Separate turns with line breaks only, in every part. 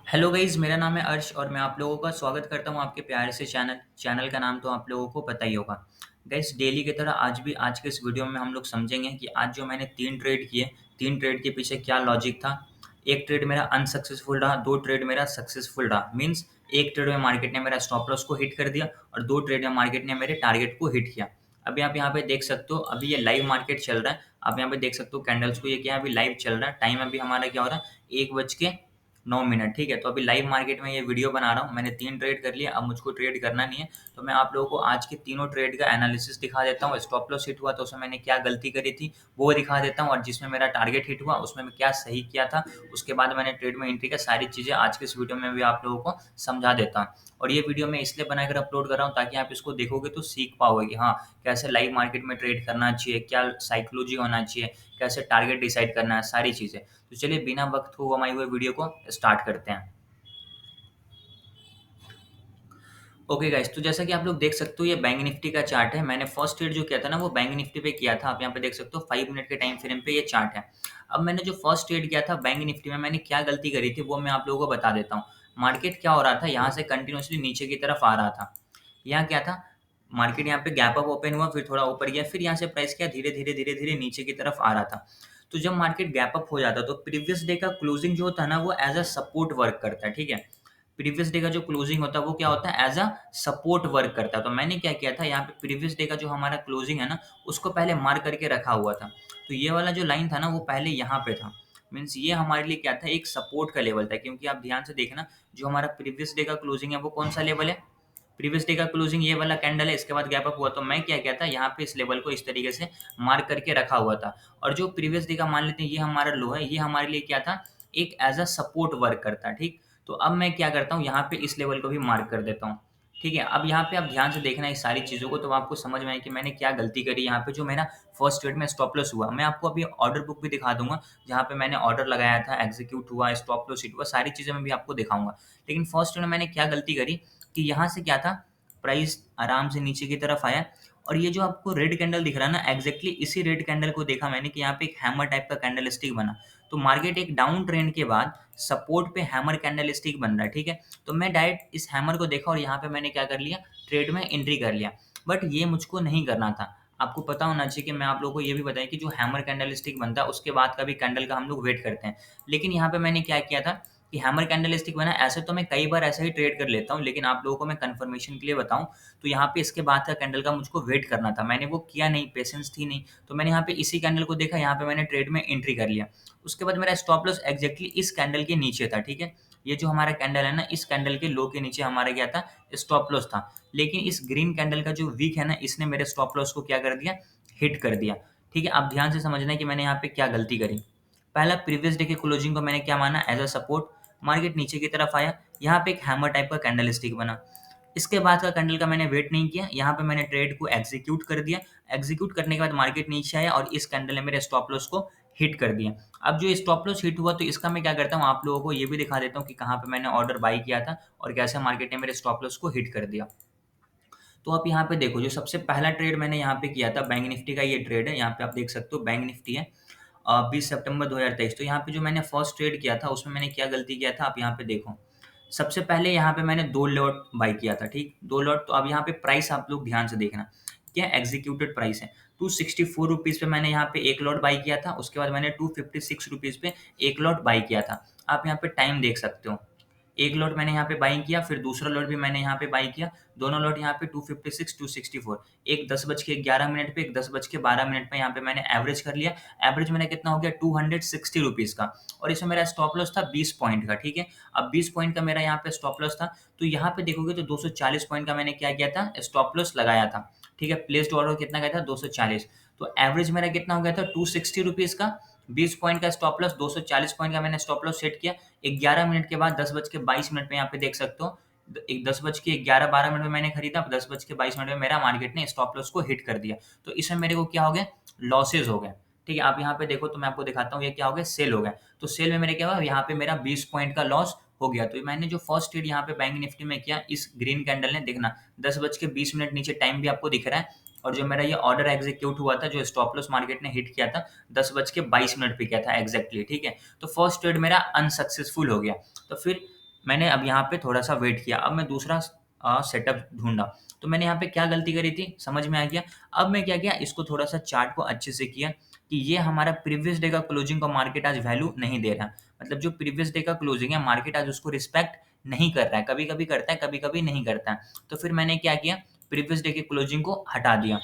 Hello guys, मेरा नाम है अर्श और मैं आप लोगों का स्वागत करता हूं आपके प्यारे से चैनल का नाम तो आप लोगों को पता ही होगा। गाइस, डेली की तरह आज के इस वीडियो में हम लोग समझेंगे कि आज जो मैंने 3 ट्रेड किए, 3 ट्रेड के पीछे क्या लॉजिक था। एक ट्रेड मेरा अनसक्सेसफुल रहा, 2 ट्रेड मेरा सक्सेसफुल रहा। मीन्स एक ट्रेड में मार्केट ने मेरा स्टॉप लॉस को हिट कर दिया और 2 ट्रेड में मार्केट ने मेरे टारगेट को हिट किया। अभी आप यहाँ पे देख सकते हो, अभी ये लाइव मार्केट चल रहा है। आप यहाँ पे देख सकते हो कैंडल्स को, ये क्या है, अभी लाइव चल रहा है। टाइम अभी हमारा क्या हो रहा है, 1:09। ठीक है, तो अभी लाइव मार्केट में ये वीडियो बना रहा हूँ। मैंने 3 ट्रेड कर लिया, अब मुझको ट्रेड करना नहीं है। तो मैं आप लोगों को आज के तीनों ट्रेड का एनालिसिस दिखा देता हूँ। स्टॉप लॉस हिट हुआ तो उसमें मैंने क्या गलती करी थी वो दिखा देता हूँ, और जिसमें मेरा टारगेट हिट हुआ उसमें मैं क्या सही किया था, उसके बाद मैंने ट्रेड में एंट्री किया। सारी चीज़ें आज के इस वीडियो में भी आप लोगों को समझा देता हूँ। और ये वीडियो मैं इसलिए बनाकर अपलोड कर रहा हूँ ताकि आप इसको देखोगे तो सीख पाओगे कि हाँ, कैसे लाइव मार्केट में ट्रेड करना चाहिए, क्या साइकोलॉजी होना चाहिए, कैसे टारगेट डिसाइड करना है, सारी चीज़ें। तो चलिए बिना वक्त को गवाए हुए वीडियो को स्टार्ट करते हैं। ओके गाइस, तो जैसा कि आप लोग देख सकते हो, ये बैंक निफ्टी का चार्ट है। मैंने फर्स्ट ट्रेड जो किया था ना, वो बैंक निफ्टी पे किया था। आप यहाँ पे देख सकते हो 5 मिनट के टाइम फ्रेम पे ये चार्ट है। अब मैंने जो फर्स्ट ट्रेड किया था बैंक निफ्टी में, मैंने क्या गलती करी थी वो मैं आप लोगों को बता देता हूँ। मार्केट क्या हो रहा था, यहाँ से कंटिन्यूसली नीचे की तरफ आ रहा था। यहाँ क्या था, मार्केट यहाँ पे गैप अप ओपन हुआ, फिर थोड़ा ऊपर गया, फिर यहाँ से प्राइस क्या धीरे धीरे धीरे धीरे नीचे की तरफ आ रहा था। तो जब मार्केट गैप अप हो जाता है तो प्रीवियस डे का क्लोजिंग जो होता है ना, वो एज अ सपोर्ट वर्क करता है। ठीक है, प्रीवियस डे का जो क्लोजिंग होता है वो क्या होता है, एज अ सपोर्ट वर्क करता है। तो मैंने क्या किया था, यहाँ पे प्रीवियस डे का जो हमारा क्लोजिंग है ना, उसको पहले मार्क करके रखा हुआ था। तो ये वाला जो लाइन था ना, वो पहले यहाँ पे था। मीन्स ये हमारे लिए क्या था, एक सपोर्ट का लेवल था। क्योंकि आप ध्यान से देखना, जो हमारा प्रीवियस डे का क्लोजिंग है वो कौन सा लेवल है, प्रीवियस डे का क्लोजिंग ये वाला कैंडल है। इसके बाद गैप अप हुआ, तो मैं क्या किया था, यहाँ पे इस लेवल को इस तरीके से मार्क करके रखा हुआ था। और जो प्रीवियस डे का मान लेते हैं ये हमारा लो है, ये हमारे लिए क्या था, एक एज अ सपोर्ट वर्क करता है। ठीक, तो अब मैं क्या करता हूँ, यहाँ पे इस लेवल को भी मार्क कर देता हूँ। ठीक है, अब यहाँ पे आप ध्यान से देखना इस सारी चीज़ों को, तो आपको समझ में आए कि मैंने क्या गलती करी। यहाँ पे जो मेरा फर्स्ट ट्रेड में स्टॉप लॉस हुआ, मैं आपको अभी ऑर्डर बुक भी दिखा दूंगा, जहाँ पे मैंने ऑर्डर लगाया था, एग्जीक्यूट हुआ, स्टॉप लॉस हिट हुआ, सारी चीज़ें मैं भी आपको दिखाऊंगा। लेकिन फर्स्ट ट्रेड में मैंने क्या गलती करी कि यहाँ से क्या था, प्राइस आराम से नीचे की तरफ आया, और ये जो आपको रेड कैंडल दिख रहा है ना, एग्जैक्टली इसी रेड कैंडल को देखा मैंने कि यहाँ पे एक हैमर टाइप का कैंडल स्टिक बना। तो मार्केट एक डाउन ट्रेंड के बाद सपोर्ट पे हैमर कैंडल स्टिक बन रहा है। ठीक है, तो मैं डायरेक्ट इस हैमर को देखा और यहाँ पे मैंने क्या कर लिया, ट्रेड में एंट्री कर लिया। बट ये मुझको नहीं करना था। आपको पता होना चाहिए कि मैं आप लोगों को ये भी बताया कि जो हैमर कैंडल स्टिक बनता है उसके बाद का भी कैंडल का हम लोग वेट करते हैं। लेकिन यहाँ पे मैंने क्या किया था कि हैमर कैंडल स्टिक बना, ऐसे तो मैं कई बार ऐसा ही ट्रेड कर लेता हूँ, लेकिन आप लोगों को मैं कंफर्मेशन के लिए बताऊं, तो यहाँ पे इसके बाद का कैंडल का मुझको वेट करना था। मैंने वो किया नहीं, पेशेंस थी नहीं। तो मैंने यहाँ पे इसी कैंडल को देखा, यहाँ पे मैंने ट्रेड में एंट्री कर लिया। उसके बाद मेरा स्टॉप लॉस एग्जैक्टली इस कैंडल के नीचे था। ठीक है, ये जो हमारा कैंडल है ना, इस कैंडल के लो के नीचे हमारा क्या था, स्टॉप लॉस था। लेकिन इस ग्रीन कैंडल का जो वीक है ना, इसने मेरे स्टॉप लॉस को क्या कर दिया, हिट कर दिया। ठीक है, आप ध्यान से समझना है कि मैंने यहाँ पे क्या गलती करी। पहला, प्रीवियस डे के क्लोजिंग को मैंने क्या माना, एज अ सपोर्ट। मार्केट नीचे की तरफ आया, यहाँ पे एक हैमर टाइप का कैंडल स्टिक बना। इसके बाद का कैंडल का मैंने वेट नहीं किया, यहाँ पे मैंने ट्रेड को एग्जीक्यूट कर दिया। एग्जीक्यूट करने के बाद मार्केट नीचे आया और इस कैंडल ने मेरे स्टॉप लॉस को हिट कर दिया। अब जो स्टॉप लॉस हिट हुआ, तो इसका मैं क्या करता हूँ, आप लोगों को ये भी दिखा देता हूँ कि कहाँ पे मैंने ऑर्डर बाई किया था और कैसे मार्केट ने मेरे स्टॉप लॉस को हिट कर दिया। तो आप यहाँ पे देखो, जो सबसे पहला ट्रेड मैंने यहाँ पे किया था, बैंक निफ्टी का ये ट्रेड है। यहाँ पे आप देख सकते हो बैंक निफ्टी है, 20 सितंबर 2023। तो यहाँ पे जो मैंने फर्स्ट ट्रेड किया था उसमें मैंने क्या गलती किया था, आप यहाँ पे देखो। सबसे पहले यहाँ पे मैंने 2 लॉट बाय किया था। ठीक, 2 लॉट। तो अब यहाँ पे प्राइस आप लोग ध्यान से देखना, क्या एग्जीक्यूटेड प्राइस है, 264 रुपीज़ पे मैंने यहाँ पे 1 लॉट बाय किया था। उसके बाद मैंने 256 रुपीज़ पे 1 लॉट बाय किया था। आप यहाँ पे टाइम देख सकते हो, 1 लॉट मैंने यहाँ पे बाइंग किया, फिर दूसरा लॉट भी मैंने यहाँ पे बाई किया। दोनों लॉट यहाँ पे 256, 264, एक 10:11 पे, एक 10:12 पे यहाँ पे मैंने एवरेज कर लिया। एवरेज मेरा कितना हो गया, 260 रुपीज़ का। और इसमें मेरा स्टॉप लॉस था 20 पॉइंट का। ठीक है, अब 20 पॉइंट का मेरा यहाँ पे स्टॉप लॉस था। तो यहाँ पे देखोगे तो 240 पॉइंट का मैंने क्या किया था, स्टॉप लॉस लगाया था। ठीक है, प्लेस्ड ऑर्डर कितना गया था, 240। तो एवरेज मेरा कितना हो गया था, 260 रुपीज़ का। 20 पॉइंट का स्टॉप लॉस, 240 पॉइंट का मैंने स्टॉप लॉस सेट किया। 11 मिनट के बाद 10:22 पे यहाँ पे देख सकते हो, एक 10:11-12 में मैंने खरीदा, 10:22 में मेरा मार्केट ने स्टॉप लॉस को हिट कर दिया। तो इसमें मेरे को क्या हो गया, लॉसेज हो गए। ठीक है, आप यहाँ पे देखो तो मैं आपको दिखाता हूँ ये क्या हो गया, सेल हो गया। तो सेल में मेरे क्या हुआ, यहाँ पे मेरा 20 पॉइंट का लॉस हो गया। तो मैंने जो फर्स्ट ट्रेड यहाँ पे बैंक निफ्टी में किया, इस ग्रीन कैंडल ने, देखना 10:20 नीचे टाइम भी आपको दिख रहा है। और जो मेरा ये ऑर्डर एग्जीक्यूट हुआ था, जो स्टॉप लॉस मार्केट ने हिट किया था, 10:22 पे किया था एग्जैक्टली। ठीक है, तो फर्स्ट ट्रेड मेरा अनसक्सेसफुल हो गया। तो फिर मैंने अब यहाँ पे थोड़ा-सा वेट किया, अब मैं दूसरा सेटअप ढूँढा। तो मैंने यहाँ पे क्या गलती करी थी, समझ में आ गया। अब मैं क्या किया, इसको थोड़ा-सा चार्ट को अच्छे से किया कि ये हमारा प्रीवियस डे का क्लोजिंग को मार्केट आज वैल्यू नहीं दे रहा है। मतलब जो प्रीवियस डे का क्लोजिंग है, मार्केट आज उसको रिस्पेक्ट नहीं कर रहा है, कभी-कभी करता है, कभी-कभी नहीं करता है। तो फिर मैंने क्या किया, प्रीवियस डे के क्लोजिंग को हटा दिया।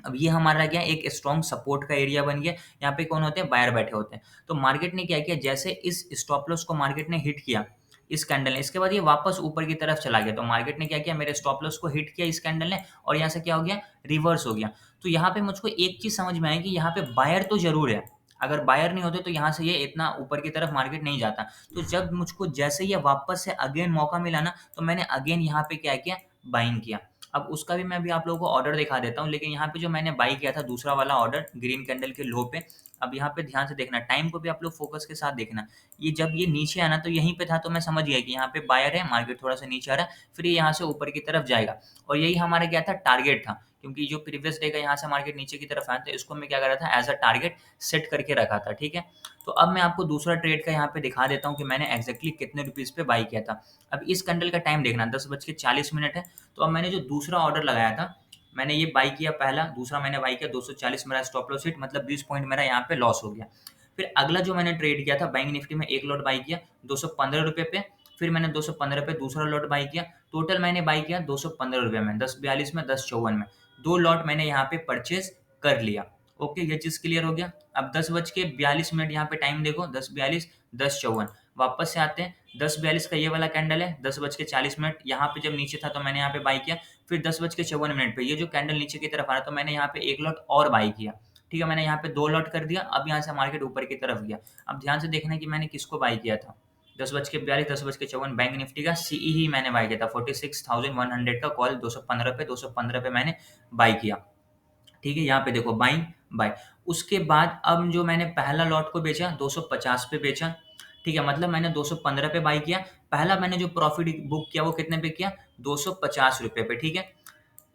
अब ये हमारा क्या है, एक स्ट्रॉन्ग सपोर्ट का एरिया बन गया। यहाँ पे कौन होते हैं, बायर बैठे होते हैं। तो मार्केट ने क्या किया, जैसे इस स्टॉप लॉस को मार्केट ने हिट किया इस कैंडल ने, इसके बाद ये वापस ऊपर की तरफ चला गया। तो मार्केट ने क्या किया, मेरे स्टॉप लॉस को हिट किया इस कैंडल ने, और यहाँ से क्या हो गया, रिवर्स हो गया। तो यहाँ पे मुझको एक चीज समझ में आई कि यहाँ पे बायर तो जरूर है, अगर बायर नहीं होते तो यहाँ से ये इतना ऊपर की तरफ मार्केट नहीं जाता। तो जब मुझको जैसे ये वापस से अगेन मौका मिला ना, तो मैंने अगेन यहाँ पे क्या किया, बाइंग किया। अब उसका भी मैं अभी आप लोगों को ऑर्डर दिखा देता हूँ, लेकिन यहाँ पे जो मैंने बाई किया था दूसरा वाला ऑर्डर ग्रीन कैंडल के लो पे। अब यहाँ पे ध्यान से देखना, टाइम को भी आप लोग फोकस के साथ देखना। ये जब ये नीचे आना तो यहीं पे था, तो मैं समझ गया कि यहाँ पे बायर है, मार्केट थोड़ा सा नीचे आ रहा है, फिर ये यहाँ से ऊपर की तरफ जाएगा। और यही हमारा क्या था, टारगेट था। क्योंकि जो प्रीवियस डे का यहाँ से मार्केट नीचे की तरफ आया था, इसको मैं क्या कर रहा था, एज अ टारगेट सेट करके रखा था। ठीक है, तो अब मैं आपको दूसरा ट्रेड का यहाँ पे दिखा देता हूँ कि मैंने एग्जैक्टली कितने रुपीज पे बाई किया था। अब इस कैंडल का टाइम देखना, 10:40 है। तो अब मैंने जो दूसरा ऑर्डर लगाया था, मैंने ये बाई किया पहला, दूसरा मैंने बाई किया 240 मेरा स्टॉप लॉस हिट, मतलब 20 पॉइंट मेरा यहाँ पे लॉस हो गया। फिर अगला जो मैंने ट्रेड किया था, बैंक निफ्टी में एक लॉट बाई किया 215 रुपये पे। फिर मैंने 215 पे दूसरा लॉट बाई किया, टोटल मैंने बाई किया 215 रुपये में, 10:42 में, 10:54 में। दो लॉट मैंने यहाँ पे परचेज कर लिया। ओके, ये चीज क्लियर हो गया। अब 10:42 यहाँ पे टाइम देखो, 10:42, 10:54। वापस से आते हैं, 10:42 का ये वाला कैंडल है, 10:40 यहाँ पे जब नीचे था तो मैंने यहाँ पे बाई किया। फिर 10:54 पे ये जो कैंडल नीचे की तरफ आ रहा, तो मैंने यहाँ पे एक लॉट और बाई किया। ठीक है, मैंने यहाँ पे दो लॉट कर दिया। अब यहाँ से मार्केट ऊपर की तरफ गया। अब ध्यान से देखना कि मैंने किसको बाई किया था, 10:42, 10:54 बैंक निफ्टी का सीई ही मैंने बाई किया था, 46,100 का कॉल, 215 पे मैंने बाई किया। ठीक है, यहाँ पे देखो बाइंग बाय। उसके बाद अब जो मैंने पहला लॉट को बेचा 250 पे बेचा। ठीक है, मतलब मैंने 215 पे बाई किया। पहला मैंने जो प्रॉफिट बुक किया वो कितने पे किया, 250 रुपये पे। ठीक है,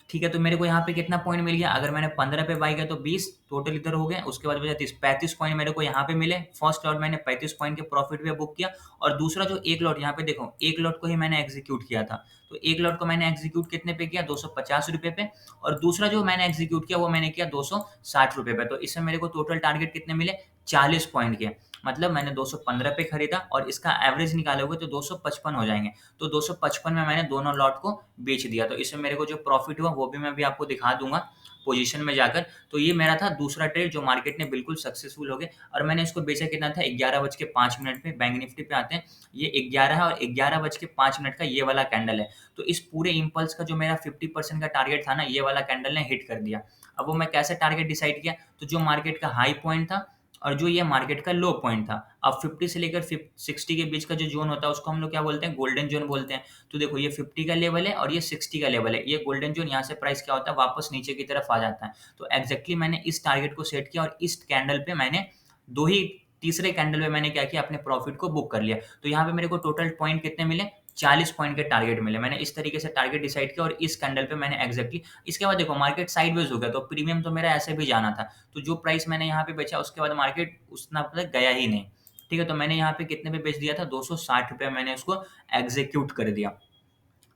ठीक है, तो मेरे को यहाँ पे कितना पॉइंट मिल गया, अगर मैंने 15 पे बाई किया तो 20 टोटल इधर हो गए। उसके बाद बचा 30, 35 पॉइंट मेरे को यहाँ पे मिले। फर्स्ट लॉट मैंने 35 पॉइंट के प्रॉफिट पे बुक किया। और दूसरा जो एक लॉट, यहाँ पे देखो एक लॉट को ही मैंने एग्जीक्यूट किया था। तो एक लॉट को मैंने एग्जीक्यूट कितने पे किया, 250 रुपये पे। और दूसरा जो मैंने एग्जीक्यूट किया वो मैंने किया 260 रुपये पे। तो इससे मेरे को टोटल टारगेट कितने मिले, 40 पॉइंट के। मतलब मैंने 215 पे खरीदा और इसका एवरेज निकालोगे तो 255 हो जाएंगे। तो 255 में मैंने दोनों लॉट को बेच दिया। तो इसमें मेरे को जो प्रॉफिट हुआ वो भी मैं भी आपको दिखा दूंगा पोजीशन में जाकर। तो ये मेरा था दूसरा ट्रेड जो मार्केट ने बिल्कुल सक्सेसफुल हो गया। और मैंने इसको बेचा कितना था, 11:05 पे। बैंक निफ्टी पे आते हैं, ये 11 है और 11:05 का ये वाला कैंडल है। तो इस पूरे इम्पल्स का जो मेरा 50% का टारगेट था ना, ये वाला कैंडल ने हिट कर दिया। अब वो मैं कैसे टारगेट डिसाइड किया, तो जो मार्केट का हाई पॉइंट था और जो ये मार्केट का लो पॉइंट था, अब 50 से लेकर 60 के बीच का जो जोन होता है उसको हम लोग क्या बोलते हैं, गोल्डन जोन बोलते हैं। तो देखो ये 50 का लेवल है और ये 60 का लेवल है, ये गोल्डन जोन। यहाँ से प्राइस क्या होता है, वापस नीचे की तरफ आ जाता है। तो एग्जैक्टली मैंने इस टारगेट को सेट किया और इस कैंडल पे मैंने दो ही, तीसरे कैंडल पे मैंने क्या किया, अपने प्रॉफिट को बुक कर लिया। तो यहाँ पे मेरे को टोटल पॉइंट कितने मिले, 40 पॉइंट के टारगेट मिले। मैंने इस तरीके से टारगेट डिसाइड किया और इस कैंडल पे मैंने एग्जैक्टली, इसके बाद देखो मार्केट साइडवेज हो गया, तो प्रीमियम तो मेरा ऐसे भी जाना था। तो जो प्राइस मैंने यहाँ पे बेचा उसके बाद मार्केट उतना तक गया ही नहीं। ठीक है, तो मैंने यहाँ पे कितने पे बेच दिया था, 260 रुपये मैंने उसको एग्जीक्यूट कर दिया।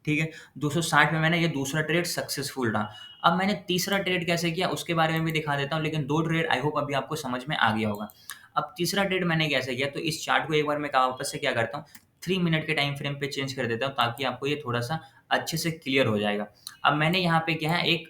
ठीक है, 260 में मैंने ये दूसरा ट्रेड सक्सेसफुल रहा। अब मैंने तीसरा ट्रेड कैसे किया उसके बारे में भी दिखा देता हूँ, लेकिन दो ट्रेड आई होप अभी आपको समझ में आ गया होगा। अब तीसरा ट्रेड मैंने कैसे किया, तो इस चार्ट को एक बार मैं वापस से क्या करता हूँ, 3 मिनट के टाइम फ्रेम पे चेंज कर देता हूँ, ताकि आपको ये थोड़ा सा अच्छे से क्लियर हो जाएगा। अब मैंने यहाँ पे क्या है, एक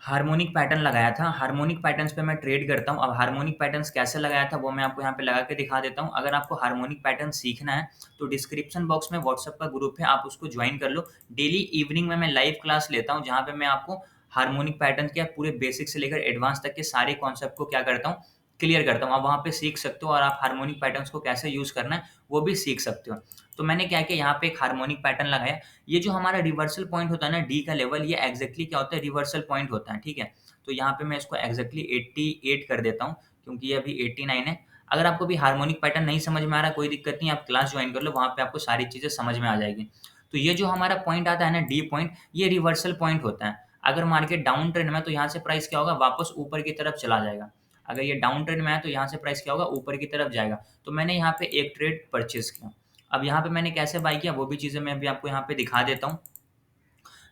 हार्मोनिक पैटर्न लगाया था। हार्मोनिक पैटर्न्स पे मैं ट्रेड करता हूँ। अब हार्मोनिक पैटर्न्स कैसे लगाया था वो मैं आपको यहाँ पे लगा के दिखा देता हूँ। अगर आपको हार्मोनिक पैटर्न सीखना है तो डिस्क्रिप्शन बॉक्स में व्हाट्सएप का ग्रुप है, आप उसको ज्वाइन कर लो। डेली इवनिंग में मैं लाइव क्लास लेता हूँ, जहाँ पे मैं आपको हार्मोनिक पैटर्न के पूरे बेसिक से लेकर एडवांस तक के सारे कॉन्सेप्ट को क्या करता हूँ, क्लियर करता हूँ। आप वहाँ पे सीख सकते हो और आप हार्मोनिक पैटर्न्स को कैसे यूज करना है वो भी सीख सकते हो। तो मैंने क्या किया, यहाँ पे एक हार्मोनिक पैटर्न लगाया। ये जो हमारा रिवर्सल पॉइंट होता है ना, डी का लेवल, ये एग्जैक्टली क्या होता है, रिवर्सल पॉइंट होता है। ठीक है, तो यहाँ पे मैं इसको एग्जैक्टली 88 कर देता हूँ, क्योंकि ये अभी 89 है। अगर आपको भी हार्मोनिक पैटर्न नहीं समझ में आ रहा, कोई दिक्कत नहीं, आप क्लास ज्वाइन कर लो, वहाँ पे आपको सारी चीज़ें समझ में आ जाएगी। तो ये जो हमारा पॉइंट आता है ना, डी पॉइंट, ये रिवर्सल पॉइंट होता है। अगर मार्केट डाउन ट्रेंड में तो यहाँ से प्राइस क्या होगा, वापस ऊपर की तरफ चला जाएगा। अगर ये डाउन ट्रेंड में है तो यहाँ से प्राइस क्या होगा, ऊपर की तरफ जाएगा। तो मैंने यहाँ पे एक ट्रेड परचेज किया। अब यहाँ पे मैंने कैसे बाय किया वो भी चीज़ें मैं अभी आपको यहाँ पे दिखा देता हूँ।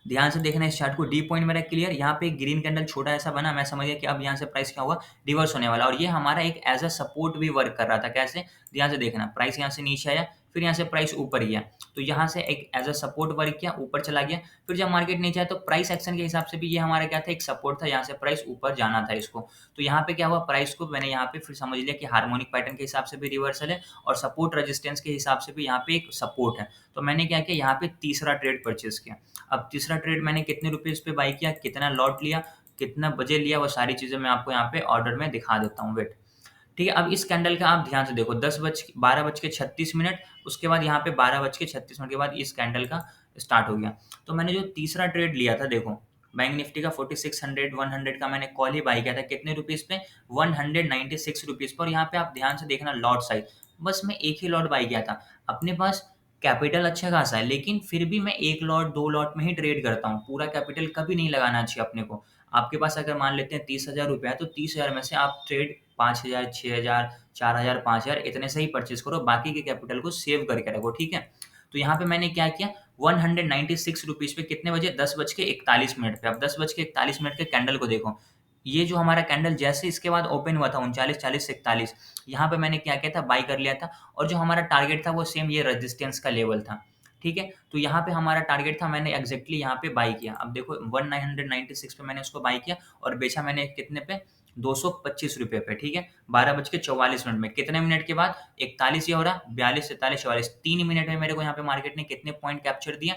ध्यान से देखना इस चार्ट को। डी पॉइंट मेरा क्लियर, यहाँ पे एक ग्रीन कैंडल छोटा ऐसा बना, मैं समझ गया कि अब यहाँ से प्राइस क्या होगा, रिवर्स होने वाला, और ये हमारा एक एज अ सपोर्ट भी वर्क कर रहा था। कैसे? ध्यान से देखना, प्राइस यहाँ से नीचे आया, फिर यहाँ से प्राइस ऊपर गया, तो यहाँ से एक एज अ सपोर्ट वर्क किया, ऊपर चला गया, फिर जब मार्केट नीचे आया तो प्राइस एक्शन के हिसाब से भी ये हमारा क्या था, एक सपोर्ट था, यहाँ से प्राइस ऊपर जाना था इसको। तो यहाँ पे क्या हुआ, प्राइस को मैंने यहाँ पे फिर समझ लिया कि हार्मोनिक पैटर्न के हिसाब से भी रिवर्सल है और सपोर्ट रेजिस्टेंस के हिसाब से भी यहाँ पे एक सपोर्ट है। तो मैंने क्या किया, यहाँ पे तीसरा ट्रेड परचेज किया। अब तीसरा ट्रेड मैंने कितने रुपीज़ पे बाय किया, कितना लॉट लिया, कितना बजे लिया, वो सारी चीज़ें मैं आपको यहाँ पे ऑर्डर में दिखा देता हूँ, वेट। ठीक है, अब इस कैंडल का आप ध्यान से देखो, 12:36, उसके बाद यहाँ पे 12:36 के बाद इस कैंडल का स्टार्ट हो गया। तो मैंने जो तीसरा ट्रेड लिया था, देखो बैंक निफ्टी का 4600 100 का मैंने कॉल ही बाई किया था, कितने रुपीज़ पे, 196 रुपीज़ पर। यहाँ पे आप ध्यान से देखना लॉट साइज, बस मैं एक ही लॉट बाई किया था। अपने पास कैपिटल अच्छा खासा है, लेकिन फिर भी मैं एक लॉट 2 लॉट में ही ट्रेड करता हूँ। पूरा कैपिटल कभी नहीं लगाना चाहिए अपने को। आपके पास अगर मान लेते हैं 30,000 रुपया है, तो 30,000 में से आप ट्रेड 5,000, 6,000, 4,000, 5,000 इतने से ही परचेज़ करो, बाकी के कैपिटल को सेव करके रखो, ठीक है? तो यहाँ पे मैंने क्या किया, 196 रुपीज़ पे कितने बजे, 10:41 पे। अब 10:41 के कैंडल को देखो, ये जो हमारा कैंडल जैसे इसके बाद ओपन हुआ था 39, 40, 41, यहाँ पे मैंने क्या किया था, बाय कर लिया था, और जो हमारा टारगेट था वो सेम ये रेजिस्टेंस का लेवल था, ठीक है? तो यहाँ पे हमारा टारगेट था, मैंने एग्ज़ैक्टली यहाँ पे बाय किया। अब देखो 1996 पे मैंने उसको बाय किया और बेचा मैंने कितने पे, 225 रुपए पे, ठीक है? 12:44 में, कितने मिनट के बाद, 41 ये हो रहा, 42, 43, 44, 3 मिनट में मेरे को यहाँ पे मार्केट ने कितने पॉइंट कैप्चर दिया,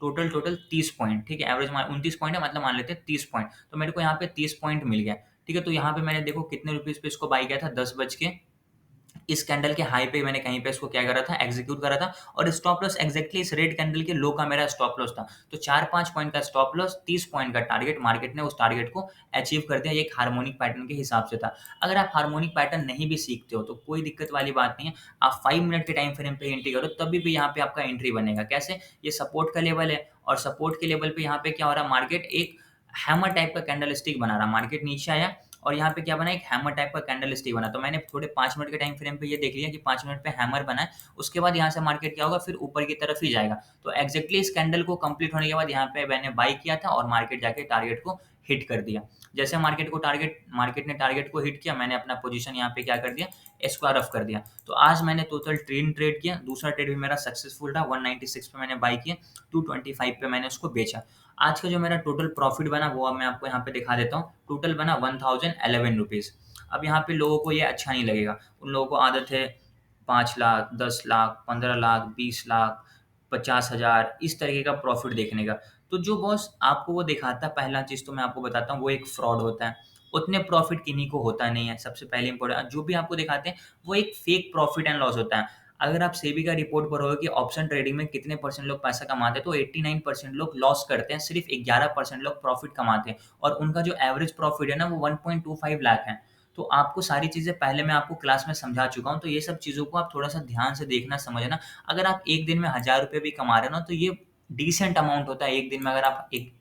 टोटल 30 पॉइंट, ठीक है? एवरेज 29 पॉइंट है, मतलब मान लेते हैं 30 पॉइंट, तो मेरे को यहाँ पे 30 पॉइंट मिल गया, ठीक है? तो यहाँ पे मैंने देखो कितने रुपीज़ पे इसको बाय किया था, 10 बज के, इस कैंडल के हाई पे मैंने कहीं पे इसको क्या करा था, एग्जीक्यूट करा था, और स्टॉप लॉस एग्जैक्टली इस रेड कैंडल के लो का मेरा स्टॉप लॉस था। तो 4-5 पॉइंट का स्टॉप लॉस, 30 पॉइंट का टारगेट, मार्केट ने उस टारगेट को अचीव कर दिया। ये एक हार्मोनिक पैटर्न के हिसाब से था। अगर आप हार्मोनिक पैटर्न नहीं भी सीखते हो तो कोई दिक्कत वाली बात नहीं है, आप 5 मिनट के टाइम फ्रेम पे एंट्री करो, तभी भी यहाँ पे आपका एंट्री बनेगा। कैसे? ये सपोर्ट का लेवल है, और सपोर्ट के लेवल पे यहाँ पे क्या हो रहा है, मार्केट एक हैमर टाइप का कैंडल स्टिक बना रहा, मार्केट नीचे आया और यहाँ पे क्या बना, एक हैमर टाइप का कैंडल स्टिक बना। तो मैंने थोड़े 5 मिनट के टाइम फ्रेम पे ये देख लिया कि 5 मिनट पे हैमर बना है, उसके बाद यहाँ से मार्केट क्या होगा, फिर ऊपर की तरफ ही जाएगा। तो एग्जैक्टली इस कैंडल को कंप्लीट होने के बाद यहाँ पे मैंने बाय किया था और मार्केट जाके टारगेट को हिट कर दिया। जैसे मार्केट ने टारगेट को हिट किया, मैंने अपना पोजीशन यहाँ पे क्या कर दिया, स्क्वायर ऑफ कर दिया। तो आज मैंने टोटल 3 ट्रेड किया, दूसरा ट्रेड भी मेरा सक्सेसफुल रहा, 196 पे मैंने बाय किया, 225 पे मैंने उसको बेचा। आज का जो मेरा टोटल प्रॉफिट बना वो अब मैं आपको यहाँ पे दिखा देता हूँ। टोटल बना 1011 रुपीज़। अब यहाँ पे लोगों को ये अच्छा नहीं लगेगा, उन लोगों को आदत है 5 लाख, 10 लाख, 15 लाख, 20 लाख, 50,000 इस तरीके का प्रॉफिट देखने का। तो जो बॉस आपको वो दिखाता है, पहला चीज़ तो मैं आपको बताता हूँ, वो एक फ्रॉड होता है। उतने प्रॉफिट किन्हीं को होता नहीं है, सबसे पहले इम्पोर्टेंट, जो भी आपको दिखाते हैं वो एक फेक प्रॉफिट एंड लॉस होता है। अगर आप सेबी का रिपोर्ट पढ़ोगे कि ऑप्शन ट्रेडिंग में कितने परसेंट लोग पैसा कमाते हैं, तो 89% लोग लॉस करते हैं, सिर्फ 11% लोग प्रॉफिट कमाते हैं, और उनका जो एवरेज प्रॉफिट है ना, वो 1.25 लाख है। तो आपको सारी चीज़ें पहले मैं आपको क्लास में समझा चुका हूँ, तो ये सब चीज़ों को आप थोड़ा-सा ध्यान से देखना, समझना। अगर आप एक दिन में ₹1000 भी कमा रहे हो ना, तो ये डिसेंट अमाउंट होता है एक दिन में, अगर आप एक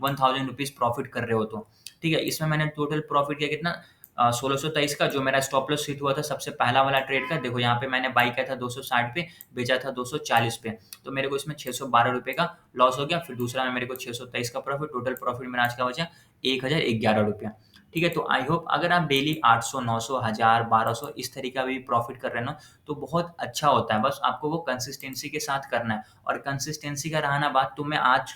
1000 रुपीज़ प्रॉफिट कर रहे हो तो। ठीक है? इसमें मैंने टोटल प्रॉफिट किया कितना, 1623 का, जो मेरा स्टॉप लॉस हिट हुआ था सबसे पहला वाला ट्रेड का। देखो यहाँ पे मैंने बाय किया था 260 पे, बेचा था 240 पे, तो मेरे को इसमें 612 रुपए का लॉस हो गया। फिर दूसरा में मेरे को 623 का प्रॉफिट, टोटल प्रॉफिट मेरा आज का बचा 1011 रुपया। ठीक है? तो आई होप अगर आप डेली 800, 900, 1000, 1200 इस तरीके का भी प्रॉफिट कर रहे हैं ना, तो बहुत अच्छा होता है। बस आपको वो कंसिस्टेंसी के साथ करना है, और कंसिस्टेंसी का रहा ना बात, तो मैं आज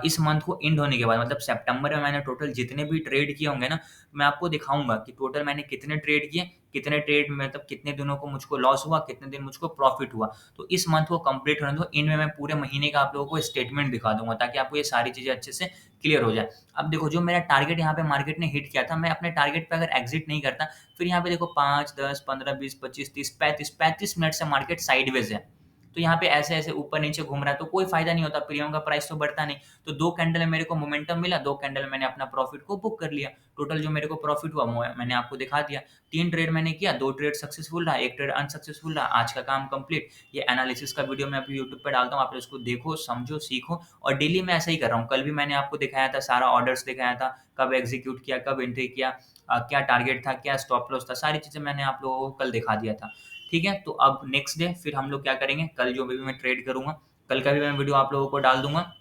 इस मंथ को एंड होने के बाद, मतलब सितंबर में मैंने टोटल जितने भी ट्रेड किए होंगे ना, मैं आपको दिखाऊँगा कि टोटल मैंने कितने ट्रेड किए, कितने ट्रेड में, मतलब कितने दिनों को मुझको लॉस हुआ, कितने दिन मुझको प्रॉफिट हुआ। तो इस मंथ को कंप्लीट होने दो, एंड में मैं पूरे महीने का आप लोगों को स्टेटमेंट दिखा दूँगा, ताकि आपको ये सारी चीज़ें अच्छे से क्लियर हो जाए। अब देखो, जो मेरा टारगेट यहाँ पे मार्केट ने हिट किया था, मैं अपने टारगेट पे अगर एग्ज़िट नहीं करता, फिर यहाँ पे देखो 5, 10, 15, 20, 25, 30, 35 मिनट से मार्केट साइडवेज़ है। तो यहाँ पे ऐसे-ऐसे ऊपर-नीचे घूम रहा है, तो कोई फ़ायदा नहीं होता, प्रीमियम का प्राइस तो बढ़ता नहीं। तो 2 कैंडल में मेरे को मोमेंटम मिला, 2 कैंडल में मैंने अपना प्रॉफिट को बुक कर लिया। टोटल जो मेरे को प्रॉफिट हुआ वो मैंने आपको दिखा दिया। 3 ट्रेड मैंने किया, 2 ट्रेड सक्सेसफुल रहा, 1 ट्रेड अनसक्सेसफुल रहा। आज का काम कंप्लीट। ये एनालिसिस का वीडियो मैं अभी यूट्यूब पे डालता हूँ, आप उसको देखो, समझो, सीखो, और डेली मैं ऐसा ही कर रहा हूँ। कल भी मैंने आपको दिखाया था, सारा ऑर्डर्स दिखाया था, कब एग्ज़ीक्यूट किया, कब एंट्री किया, क्या टारगेट था, क्या स्टॉप लॉस था, सारी चीज़ें मैंने आप लोगों को कल दिखा दिया था। ठीक है, तो अब नेक्स्ट डे फिर हम लोग क्या करेंगे, कल जो भी मैं ट्रेड करूँगा, कल का भी मैं वीडियो आप लोगों को डाल दूँगा।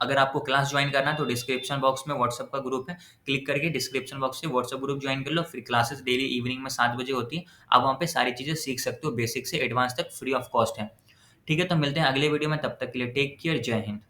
अगर आपको क्लास ज्वाइन करना है तो डिस्क्रिप्शन बॉक्स में व्हाट्सएप का ग्रुप है, क्लिक करके डिस्क्रिप्शन बॉक्स से व्हाट्सएप ग्रुप ज्वाइन कर लो। फिर क्लासेस डेली इवनिंग में 7 बजे होती है। आप वहाँ पे सारी चीज़ें सीख सकते हो, बेसिक से एडवांस तक फ्री ऑफ कॉस्ट है। ठीक है, तो मिलते हैं अगले वीडियो में, तब तक के लिए टेक केयर, जय हिंद।